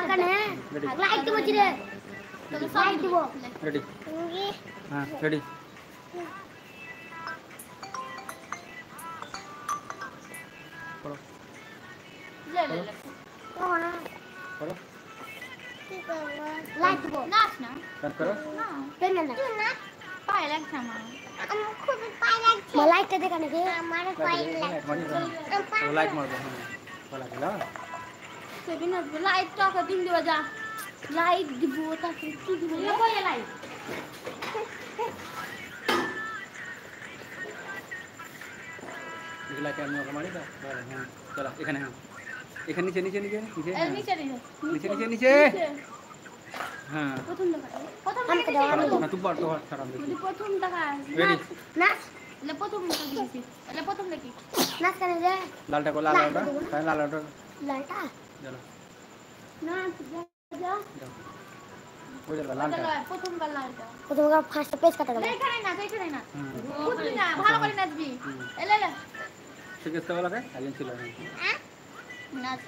কানে লাইট দিব রে তোকে লাইট দিব রেডি হ্যাঁ রেডি করো ले ले ले कौन করো की करबो लाइट দিব नाच ना কাট করো ना কেন না না পায় লাগছে আমার খুব পায় লাগছে লাইটটা দেখা নাকি আমার পায় লাগছে ও লাইট মারবো হ্যাঁ বলা গেল সেদিন লাইট টাকা দিন দিবা যা লাইট দিব তারপরে কি দিব কই লাইট দিলা কে আমি ওকে মারি দাও হ্যাঁ চলো এখানে হ্যাঁ এখানে নিচে নিচে নিচে নিচে এই নিচে নিচে নিচে নিচে হ্যাঁ প্রথম টাকা না তুই বড় তো ছাড়া দেখি প্রথম টাকা রেডি নাচ le প্রথম টাকা দিছি le প্রথম দেখি নাচ কেন রে লালটা কো লালটা তাই লালটা লালটা চলো নাচ যা যাও ওই যা লালটা প্রথম লালটা প্রথম ফার্স্ট পেজ কাটা গেল এখানে না বুঝলি না ভালো করে নাচবি এলে এলে শিখতে বলা কে আগে ছিল নাচ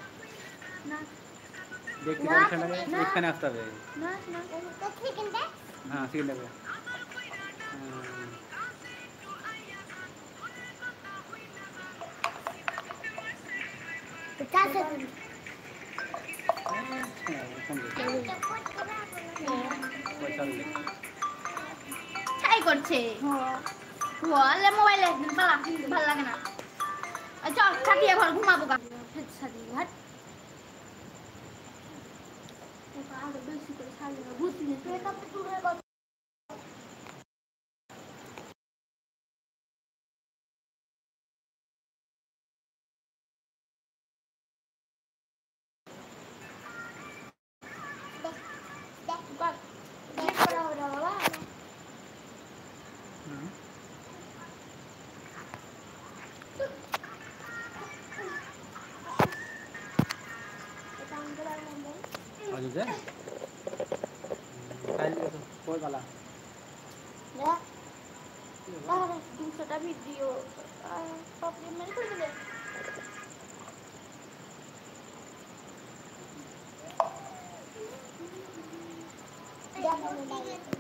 নাচ দেখতে এখানে আসতে হবে নাচ নাচ তো সেকেন্ডে হ্যাঁ সেকেন্ডে কাছে ছাই করছে ওয়ালে মোবাইলে একদিন পালা ভালো লাগে না চল ছাটিয়ে ঘর ঘুমাবো গা ছাটিয়ে হাট আগে বেশি করে ছাড়লে বুঝলি তুই কত দূরে आजू जाए काल तो कोई वाला ना और दूसरा वीडियो प्रॉब्लम में कर दे क्या करना है